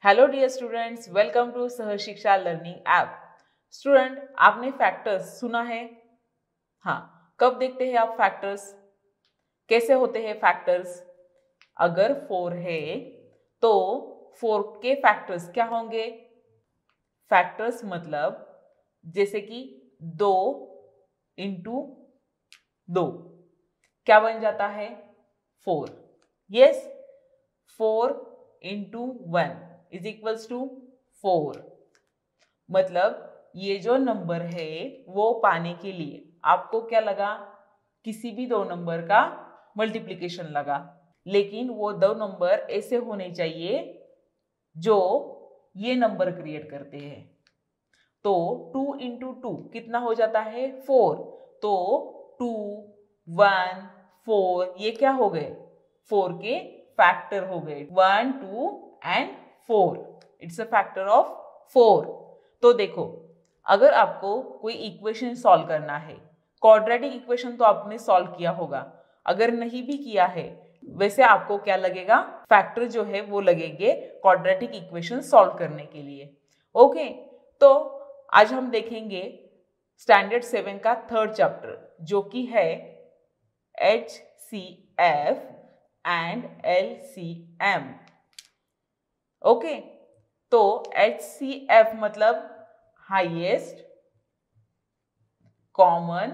Hello dear students, welcome to Sahaj Shiksha learning app. Student, आपने factors सुना है? हाँ, कब देखते हैं आप फैक्टर्स? कैसे होते हैं फैक्टर्स? अगर 4 है तो 4 के फैक्टर्स क्या होंगे? फैक्टर्स मतलब जैसे कि 2 इंटू 2 क्या बन जाता है? 4। Yes, 4 into 1 is equals to 4। मतलब ये जो नंबर है वो पाने के लिए आपको क्या लगा? किसी भी दो नंबर का मल्टीप्लिकेशन लगा, लेकिन वो दो नंबर ऐसे होने चाहिए जो ये नंबर क्रिएट करते हैं। तो 2 इंटू 2 कितना हो जाता है? 4। तो 2, 1, 4 ये क्या हो गए? 4 के फैक्टर हो गए। 1, 2 and 4। It's a factor of 4। तो देखो, अगर आपको कोई इक्वेशन सॉल्व करना है, क्वाड्रेटिक इक्वेशन तो आपने सॉल्व किया होगा, अगर नहीं भी किया है वैसे आपको क्या लगेगा? फैक्टर जो है वो लगेंगे क्वाड्रेटिक इक्वेशन सॉल्व करने के लिए। ओके, तो आज हम देखेंगे स्टैंडर्ड 7 का थर्ड चैप्टर जो कि है HCF एंड LCM। ओके, तो HCF मतलब highest common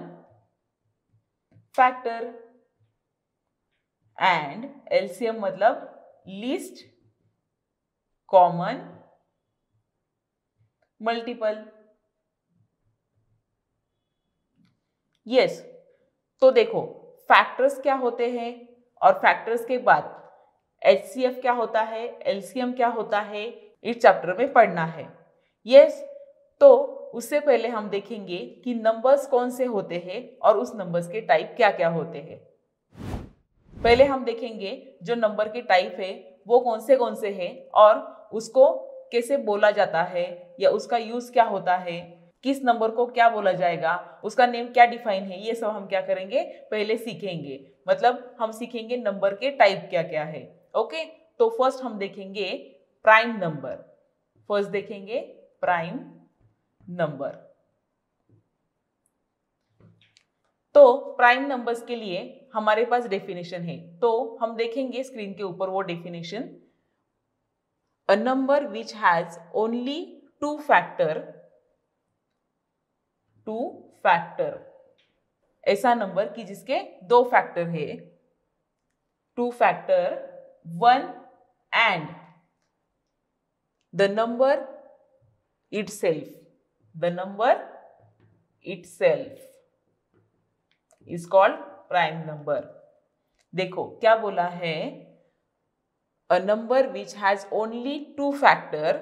factor and LCM मतलब लीस्ट कॉमन मल्टीपल। यस, तो देखो फैक्टर्स क्या होते हैं और फैक्टर्स के बाद HCF क्या होता है, LCM क्या होता है, इस चैप्टर में पढ़ना है। यस, तो उससे पहले हम देखेंगे कि नंबर्स कौन से होते हैं और उस नंबर्स के टाइप क्या क्या होते हैं। पहले हम देखेंगे जो नंबर के टाइप है वो कौन से हैं और उसको कैसे बोला जाता है या उसका यूज क्या होता है, किस नंबर को क्या बोला जाएगा, उसका नेम क्या डिफाइन है, ये सब हम क्या करेंगे पहले सीखेंगे। मतलब हम सीखेंगे नंबर के टाइप क्या क्या है। ओके, तो फर्स्ट हम देखेंगे प्राइम नंबर। फर्स्ट देखेंगे प्राइम नंबर। तो प्राइम नंबर्स के लिए हमारे पास डेफिनेशन है, तो हम देखेंगे स्क्रीन के ऊपर वो definition. A number which has only two factor, ऐसा नंबर कि जिसके दो फैक्टर है, two factor, 1 and the number itself is called prime number. देखो क्या बोला है, a number which has only two factor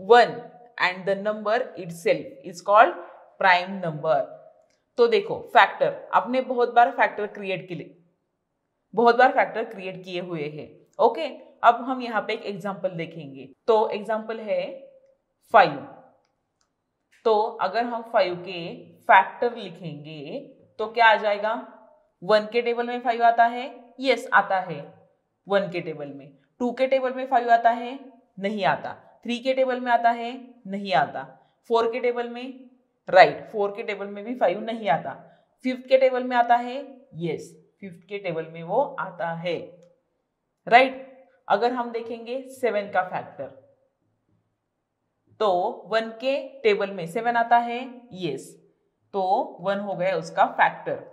1 and the number itself is called prime number. तो देखो फैक्टर, आपने बहुत बार फैक्टर क्रिएट किए हुए हैं। ओके, अब हम यहाँ पे एक एग्जांपल देखेंगे। तो एग्जांपल है 5। तो अगर हम 5 के फैक्टर लिखेंगे तो क्या आ जाएगा? 1 के टेबल में 5 आता है? यस आता है 1 के टेबल में। 2 के टेबल में 5 आता है? नहीं आता। 3 के टेबल में आता है? नहीं आता। 4 के टेबल में? राइट, 4 के टेबल में भी 5 नहीं आता। 5th के टेबल में आता है? यस, 5th के टेबल में वो आता है। राइट, अगर हम देखेंगे 7 का फैक्टर, तो 1 के टेबल में 7 आता है? यस, तो 1 हो गया उसका फैक्टर।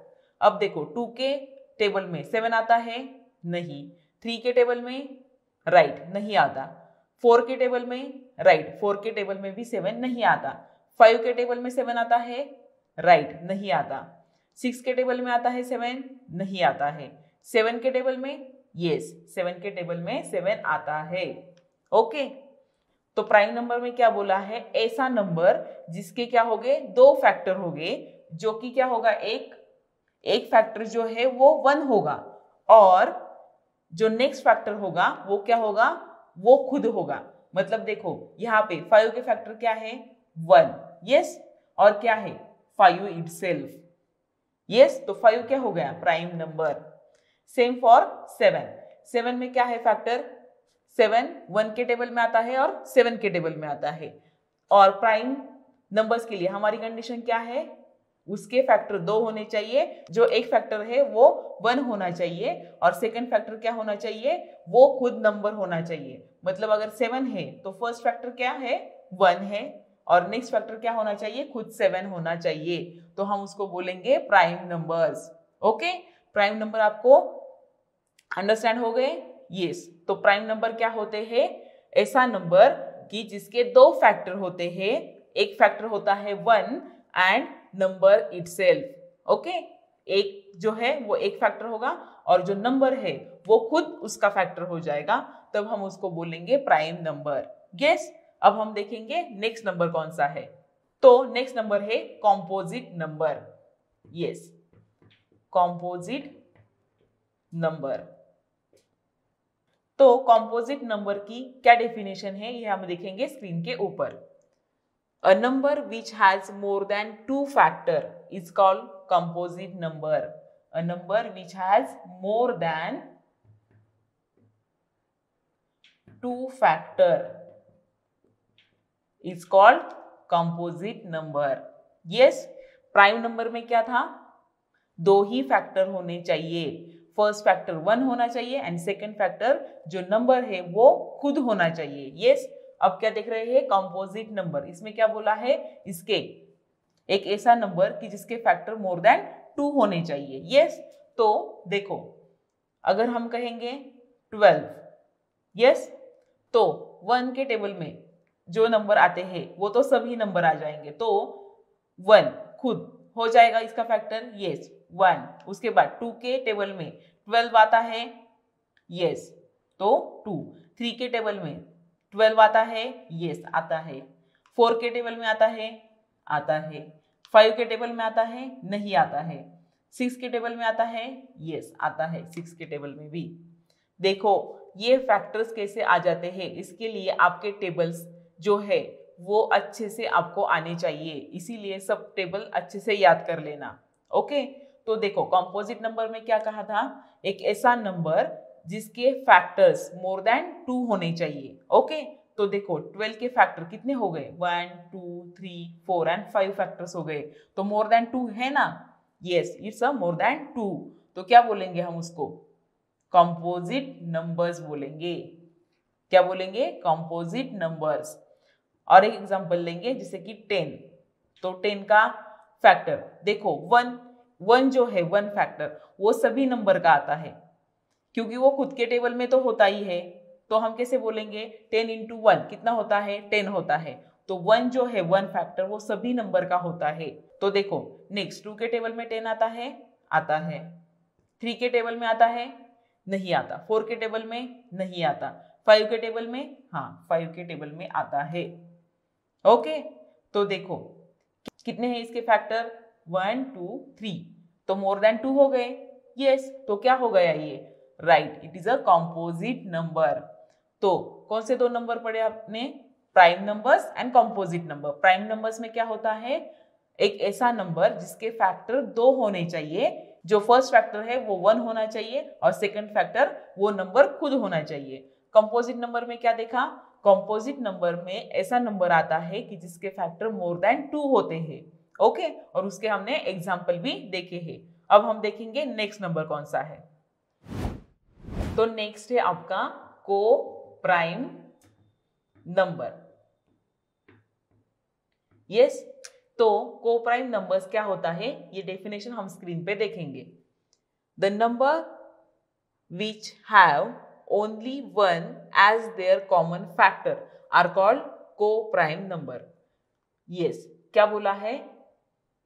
अब देखो 2 के टेबल में 7 आता है? नहीं। 3 के टेबल में? राइट, नहीं आता। 4 के टेबल में? राइट, 4 के टेबल में भी 7 नहीं आता। 5 के टेबल में 7 आता है? राइट, नहीं आता। 6 के टेबल में आता है 7? नहीं आता है। 7 के टेबल में? यस, 7 के टेबल में 7 आता है। ओके, तो प्राइम नंबर में क्या बोला है? ऐसा नंबर जिसके क्या हो गए? दो फैक्टर हो गए, जो कि क्या होगा? एक फैक्टर जो है वो 1 होगा और जो नेक्स्ट फैक्टर होगा वो क्या होगा? वो खुद होगा। मतलब देखो यहाँ पे 5 के फैक्टर क्या है? 1। यस, और क्या है? 5 इटसेल्फ। यस, तो 5 क्या हो गया? Prime number. Same for 7। 7 में क्या है फैक्टर? 7 1 के टेबल में आता है और 7 के टेबल में आता है। और प्राइम नंबर्स के लिए हमारी कंडीशन क्या है, उसके फैक्टर 2 होने चाहिए, जो एक फैक्टर है वो 1 होना चाहिए और सेकंड फैक्टर क्या होना चाहिए, वो खुद नंबर होना चाहिए। मतलब अगर 7 है तो फर्स्ट फैक्टर क्या है, 1 है और नेक्स्ट फैक्टर क्या होना चाहिए, खुद 7 होना चाहिए। तो हम उसको बोलेंगे prime numbers. Okay, prime number आपको अंडरस्टैंड हो गए? यस। तो प्राइम नंबर क्या होते हैं, ऐसा नंबर कि जिसके 2 फैक्टर होते हैं, एक फैक्टर होता है 1 एंड नंबर इटसेल्फ। ओके, एक जो है वो एक फैक्टर होगा और जो नंबर है वो खुद उसका फैक्टर हो जाएगा, तब हम उसको बोलेंगे प्राइम नंबर। यस। अब हम देखेंगे नेक्स्ट नंबर कौन सा है। तो नेक्स्ट नंबर है composite number. Yes, composite number. तो कॉम्पोजिट नंबर की क्या डेफिनेशन है ये हम देखेंगे स्क्रीन के ऊपर। A number which has more than 2 factor is called composite number. A number which has more than 2 factor is called composite number. Yes, prime number में क्या था, 2 ही फैक्टर होने चाहिए। फर्स्ट फैक्टर 1 होना चाहिए एंड सेकंड फैक्टर जो number है वो खुद होना चाहिए। यस। अब क्या देख रहे हैं, कंपोजिट नंबर। इसमें क्या बोला है, इसके एक ऐसा नंबर कि जिसके फैक्टर मोर देन 2 होने चाहिए। यस। तो देखो, अगर हम कहेंगे 12, यस, तो 1 के टेबल में जो नंबर आते हैं वो तो सभी नंबर आ जाएंगे, तो 1 खुद हो जाएगा इसका फैक्टर। यस, 1। उसके बाद 2 के टेबल में 12 आता है, यस, तो 2। 3 के टेबल में 12 आता है, यस आता है। 4 के टेबल में आता है, आता है। 5 के टेबल में आता है, नहीं आता है। 6 के टेबल में आता है, यस आता है। 6 के टेबल में भी देखो ये फैक्टर्स कैसे आ जाते हैं, इसके लिए आपके टेबल्स जो है वो अच्छे से आपको आने चाहिए, इसीलिए सब टेबल अच्छे से याद कर लेना। ओके, तो देखो कंपोजिट नंबर में क्या कहा था, एक ऐसा नंबर जिसके फैक्टर्स मोर देन 2 होने चाहिए। ओके, तो देखो 12 के फैक्टर कितने हो गए, 1 2 3 4 एंड 5 फैक्टर्स हो गए, तो मोर देन 2 है ना। Yes, it's a more than 2। तो क्या बोलेंगे हम उसको, कंपोजिट नंबर्स बोलेंगे। क्या बोलेंगे, कंपोजिट नंबर्स। और एक एग्जांपल लेंगे जैसे कि 10। तो 10 का फैक्टर देखो 1 जो है 1 फैक्टर वो सभी नंबर का आता है, क्योंकि वो खुद के टेबल में तो होता ही है। तो हम कैसे बोलेंगे, 10 into 1 कितना होता है, 10 होता है। तो 1 जो है 1 फैक्टर वो सभी नंबर का होता है। तो देखो नेक्स्ट 2 के टेबल में 10 आता है, आता है। 3 के टेबल में आता है, नहीं आता। 4 के टेबल में नहीं आता। 5 के टेबल में, हाँ 5 के टेबल में आता है। ओके, तो देखो कितने हैं इसके फैक्टर, 1 2 3, तो मोर देन 2 हो गए। यस, तो क्या हो गया ये, right, it is a composite number. तो कौन से 2 नंबर पढ़े आपने, prime numbers and composite number. Prime numbers में क्या होता है, एक ऐसा नंबर जिसके फैक्टर 2 होने चाहिए, जो फर्स्ट फैक्टर है वो 1 होना चाहिए और सेकंड फैक्टर वो नंबर खुद होना चाहिए। कंपोजिट नंबर में क्या देखा, कंपोजिट नंबर में ऐसा नंबर आता है कि जिसके फैक्टर मोर देन 2 होते हैं। ओके, और उसके हमने एग्जाम्पल भी देखे हैं। अब हम देखेंगे नेक्स्ट नंबर कौन सा है। तो नेक्स्ट है आपका को प्राइम नंबर। यस, तो को प्राइम नंबर्स क्या होता है ये डेफिनेशन हम स्क्रीन पे देखेंगे। The number which have only 1 as their common factor are called co-prime number. Yes, क्या बोला है,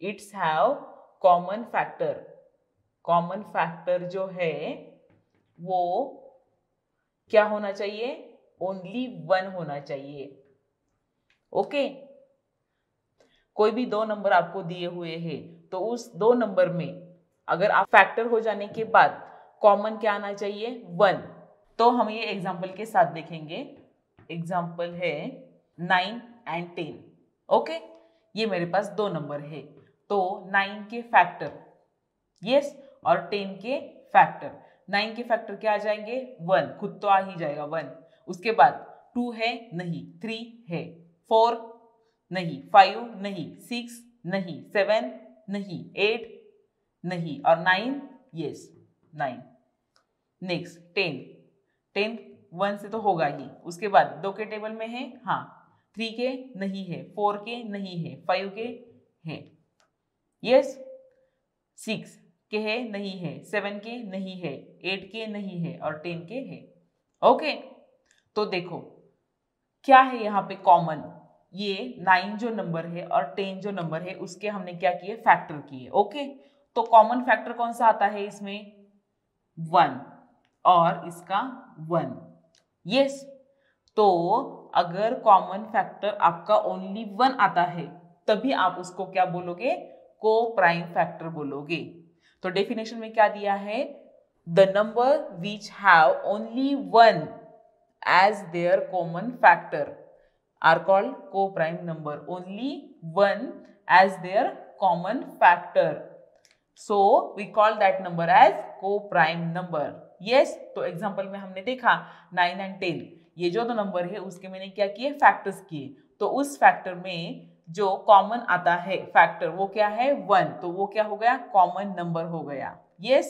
it's have common factor. Common factor जो है वो क्या होना चाहिए, ओनली 1 होना चाहिए। ओके, कोई भी 2 नंबर आपको दिए हुए हैं तो उस 2 नंबर में अगर आप फैक्टर हो जाने के बाद कॉमन क्या आना चाहिए, 1। तो हम ये एग्जाम्पल के साथ देखेंगे। एग्जाम्पल है 9 एंड 10। ओके, ये मेरे पास 2 नंबर है, तो 9 के फैक्टर यस और 10 के फैक्टर। 9 के फैक्टर क्या आ जाएंगे, 1, खुद तो आ ही जाएगा 1। उसके बाद 2 है नहीं, 3 है, 4 नहीं, 5 नहीं, 6 नहीं, 7 नहीं, 8 नहीं और 9 यस 9। नेक्स्ट 10 1 से तो होगा ही। उसके बाद 2 के टेबल में है, हाँ 3 के नहीं है, 4 के नहीं है, 5 के है, यस 6 के है नहीं है, 7 के नहीं है, 8 के नहीं है और 10 के है। ओके तो देखो क्या है यहाँ पे कॉमन, ये 9 जो नंबर है और 10 जो नंबर है उसके हमने क्या किए, फैक्टर किए। ओके तो कॉमन फैक्टर कौन सा आता है इसमें, 1 और इसका 1। यस तो अगर कॉमन फैक्टर आपका ओनली 1 आता है तभी आप उसको क्या बोलोगे, को प्राइम फैक्टर बोलोगे। तो डेफिनेशन में क्या दिया है, the number which have only 1 as their common factor are called co-prime number, only 1 as their common factor, so we call that number as co-prime number। yes तो एग्जांपल में हमने देखा 9 and 10 ये जो दो नंबर है उसके मैंने क्या किए, फैक्टर्स किए। तो उस फैक्टर में जो कॉमन आता है फैक्टर वो क्या है, 1, तो वो क्या हो गया, कॉमन नंबर हो गया। yes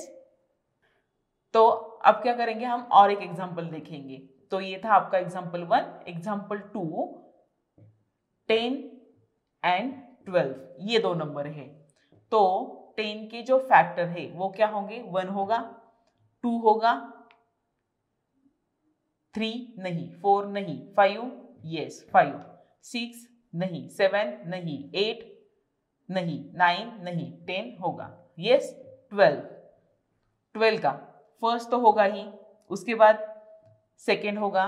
तो अब क्या करेंगे हम, और एक एग्जांपल देखेंगे। तो ये था आपका एग्जांपल 1, एग्जांपल 2 10 एंड 12 ये दो नंबर है। तो 10 के जो फैक्टर है वो क्या होंगे, 1 होगा, 2 होगा, 3 नहीं, 4 नहीं, 5 यस 5, 6 नहीं, 7 नहीं, 8 नहीं, 9 नहीं, 10 होगा। यस 12 का फर्स्ट तो होगा ही, उसके बाद सेकेंड होगा,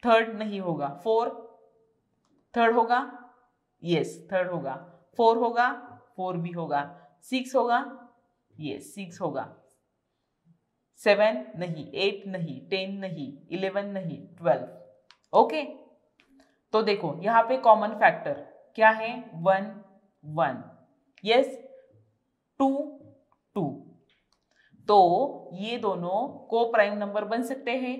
थर्ड नहीं होगा, 4 थर्ड होगा, यस थर्ड होगा, 4 होगा, 4 भी होगा, 6 होगा, यस 6 होगा, 7 नहीं, 8 नहीं, 10 नहीं, 11 नहीं, 12। ओके तो देखो यहाँ पे कॉमन फैक्टर क्या है, 1 1 यस 2 2। तो ये दोनों को प्राइम नंबर बन सकते हैं,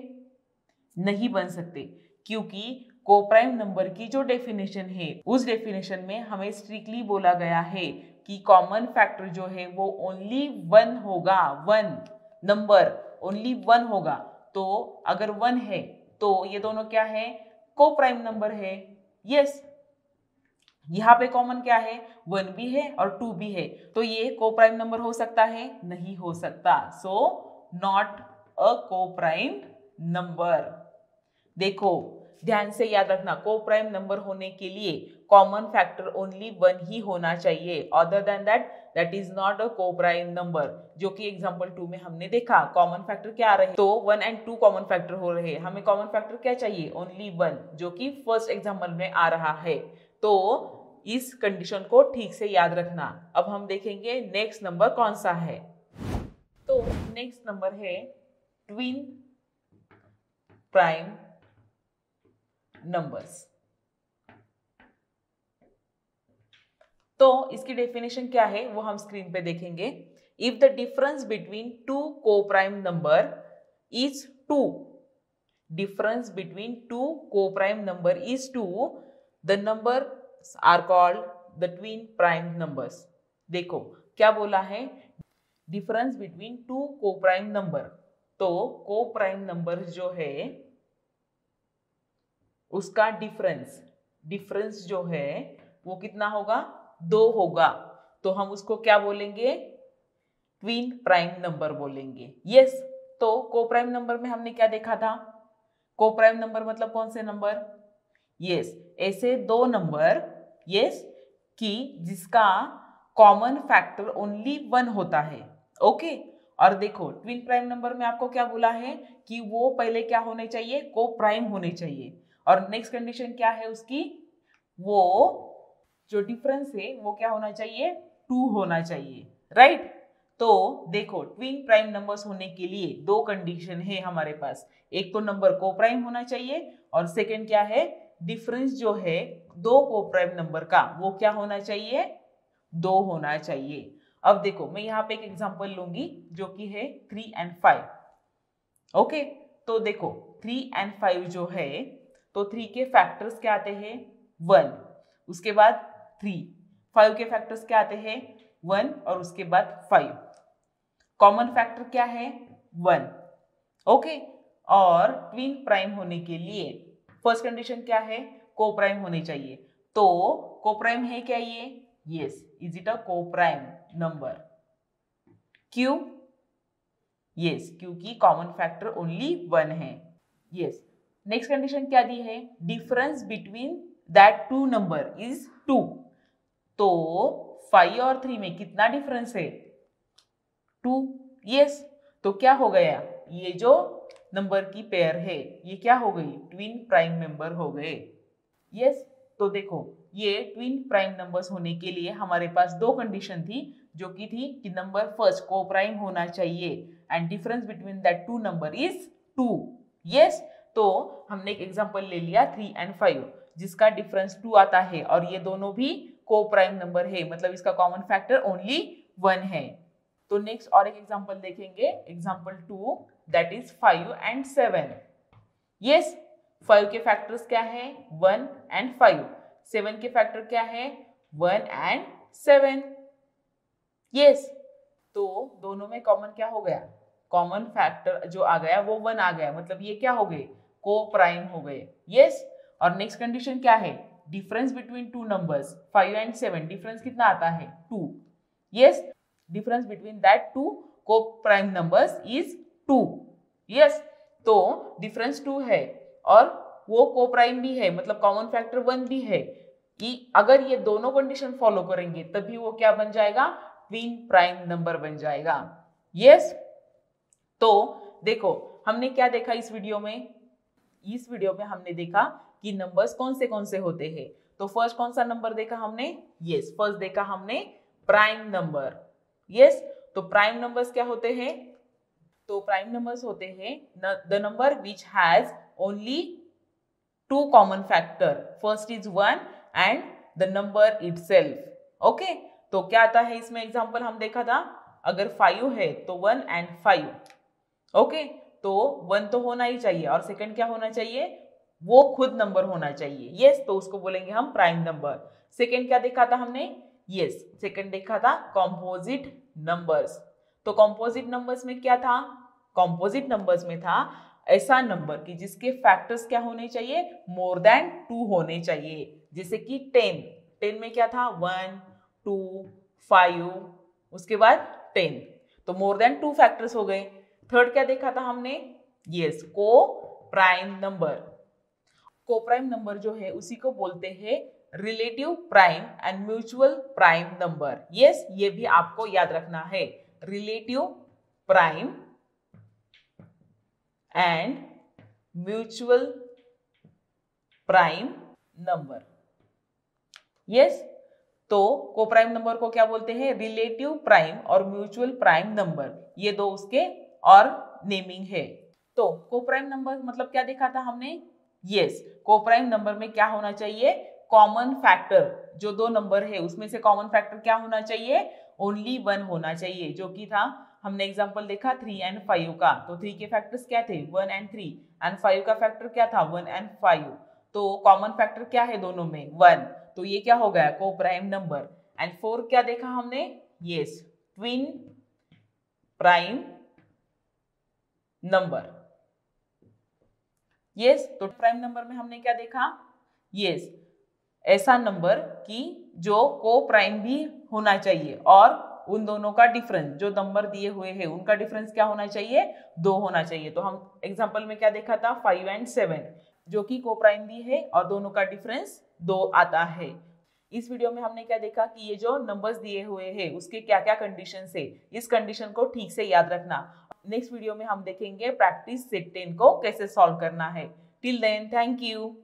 नहीं बन सकते, क्योंकि को प्राइम नंबर की जो डेफिनेशन है उस डेफिनेशन में हमें स्ट्रिक्टली बोला गया है कि कॉमन फैक्टर जो है वो ओनली 1 होगा, 1 नंबर ओनली 1 होगा। तो अगर 1 है तो ये दोनों क्या है, को प्राइम नंबर है। यस यहाँ पे कॉमन क्या है, 1 भी है और 2 भी है, तो ये को प्राइम नंबर हो सकता है, नहीं हो सकता, so not a co prime number. देखो ध्यान से याद रखना, को प्राइम नंबर होने के लिए कॉमन फैक्टर ओनली 1 ही होना चाहिए, other than that is not a co prime number, जो कि एग्जांपल 2 में हमने देखा कॉमन फैक्टर क्या आ रहे हैं, तो 1 and 2 कॉमन फैक्टर हो रहे हैं, हमें कॉमन फैक्टर क्या चाहिए, ओनली 1, जो कि फर्स्ट एग्जांपल में आ रहा है। तो इस कंडीशन को ठीक से याद रखना। अब हम देखेंगे नेक्स्ट नंबर कौन सा है। तो नेक्स्ट नंबर है ट्विन प्राइम नंबर्स। तो इसकी डेफिनेशन क्या है वो हम स्क्रीन पे देखेंगे। If the difference between two co prime number is 2, difference between two co prime number is 2, the number are called the twin prime numbers. देखो क्या बोला है, difference between two co prime number, तो co prime number जो है उसका difference जो है वो कितना होगा, 2 होगा, तो हम उसको क्या बोलेंगे, ट्विन प्राइम नंबर बोलेंगे। यस तो को प्राइम नंबर में हमने क्या देखा था, को प्राइम नंबर मतलब कौन से नंबर, यस ऐसे दो नंबर, यस कि जिसका कॉमन फैक्टर ओनली 1 होता है। ओके और देखो ट्विन प्राइम नंबर में आपको क्या बोला है कि वो पहले क्या होने चाहिए, को प्राइम होने चाहिए, और नेक्स्ट कंडीशन क्या है उसकी, वो जो डिफरेंस है वो क्या होना चाहिए, 2 होना चाहिए, राइट। तो देखो ट्विन प्राइम नंबर्स होने के लिए दो कंडीशन है हमारे पास, एक तो नंबर को प्राइम होना चाहिए और सेकंड क्या है, डिफरेंस जो है दो को प्राइम नंबर का वो क्या होना चाहिए, 2 होना चाहिए। अब देखो मैं यहाँ पे एक एग्जांपल लूंगी जो कि है 3 and 5। ओके तो देखो 3 and 5 जो है, तो 3 के फैक्टर्स क्या आते हैं 1, उसके बाद 3, 5 के फैक्टर्स क्या आते हैं 1 और उसके बाद 5। कॉमन फैक्टर क्या है 1, ओके। और ट्विन प्राइम होने के लिए फर्स्ट कंडीशन क्या है, को प्राइम होने चाहिए। तो को प्राइम है क्या ये, yes. Is it a co prime number, क्यों, यस, क्योंकि कॉमन फैक्टर ओनली 1 है, यस। नेक्स्ट कंडीशन क्या दी है, difference between that two number is 2। तो 5 और 3 में कितना डिफरेंस है 2, यस। तो क्या हो गया, ये जो नंबर की पेयर है ये क्या हो गई, ट्विन प्राइम नंबर हो गए, यस। तो देखो ये ट्विन प्राइम नंबर्स होने के लिए हमारे पास दो कंडीशन थी, जो की थी कि नंबर फर्स्ट को प्राइम होना चाहिए and difference between that two number is 2, yes. तो हमने एक एग्जांपल ले लिया 3 and 5 जिसका डिफरेंस 2 आता है और ये दोनों भी को प्राइम नंबर है, मतलब इसका कॉमन फैक्टर ओनली 1 है। तो नेक्स्ट और एक एग्जांपल देखेंगे, example 2 that is 5 and 7, yes. 5 के फैक्टर्स क्या है 1 and 5, 7 के फैक्टर क्या है 1 and 7, यस। तो दोनों में कॉमन क्या हो गया, कॉमन फैक्टर जो आ गया वो 1 आ गया, मतलब ये क्या हो गए, को प्राइम हो गए, यस। और नेक्स्ट कंडीशन क्या है, difference between two numbers 5 and 7, difference कितना आता है 2, yes. Difference between that two co prime numbers is 2, yes. तो डिफरेंस 2 है और वो को प्राइम भी है, मतलब कॉमन फैक्टर 1 भी है, कि अगर ये दोनों कंडीशन फॉलो करेंगे तभी वो क्या बन जाएगा, ट्विन प्राइम नंबर बन जाएगा, यस। तो देखो हमने क्या देखा इस वीडियो में, इस वीडियो में हमने देखा कि नंबर्स कौन से होते हैं। तो फर्स्ट कौन सा नंबर देखा हमने, यस, फर्स्ट देखा हमने प्राइम नंबर, यस। तो प्राइम नंबर्स क्या होते हैं, तो प्राइम नंबर्स होते हैं the number which has only 2 common factor, first is 1 and the number itself, okay. तो क्या आता है इसमें एग्जांपल हम देखा था, अगर 5 है तो 1 and 5, ओके। तो 1 तो होना ही चाहिए और सेकंड क्या होना चाहिए, वो खुद नंबर होना चाहिए, यस। तो उसको बोलेंगे हम प्राइम नंबर। सेकंड क्या देखा था हमने, यस, सेकंड देखा था कॉम्पोजिट नंबर्स। तो कॉम्पोजिट नंबर्स में क्या था, कॉम्पोजिट नंबर्स में था ऐसा नंबर कि जिसके फैक्टर्स क्या होने चाहिए, मोर देन 2 होने चाहिए, जैसे कि 10 में क्या था 1 2 5, उसके बाद 10, तो मोर देन 2 फैक्टर्स हो गए। थर्ड क्या देखा था हमने, यस, को प्राइम नंबर। को प्राइम नंबर जो है उसी को बोलते हैं relative prime and mutual prime number, yes. ये भी आपको याद रखना है, relative prime and mutual prime number, yes. तो को प्राइम नंबर को क्या बोलते हैं, रिलेटिव प्राइम और म्यूचुअल प्राइम नंबर, ये दो उसके और नेमिंग है। तो को प्राइम नंबर मतलब क्या देखा था हमने, यस, को प्राइम नंबर में क्या होना चाहिए, कॉमन फैक्टर, जो दो नंबर है उसमें से कॉमन फैक्टर क्या होना चाहिए, ओनली 1 होना चाहिए, जो कि था हमने एग्जांपल देखा 3 and 5 का। तो 3 के फैक्टर्स क्या थे 1 and 3 एंड 5 का फैक्टर क्या था 1 and 5, तो कॉमन फैक्टर क्या है दोनों में 1, तो ये क्या हो गया को प्राइम नंबर। एंड 4 क्या देखा हमने, yes, twin prime number, yes. तो प्राइम नंबर में हमने क्या देखा, यस, ऐसा नंबर कि जो को प्राइम भी होना चाहिए और उन दोनों का डिफरेंस, जो नंबर दिए हुए हैं उनका डिफरेंस क्या होना चाहिए, 2 होना चाहिए। तो हम एग्जांपल में क्या देखा था 5 and 7, जो कि को प्राइम भी है और दोनों का डिफरेंस 2 आता है। इस वीडियो में हमने क्या देखा कि ये जो नंबर्स दिए हुए हैं उसके क्या क्या कंडीशंस है, इस कंडीशन को ठीक से याद रखना। नेक्स्ट वीडियो में हम देखेंगे प्रैक्टिस सेट 10 को कैसे सॉल्व करना है। Till then, thank you.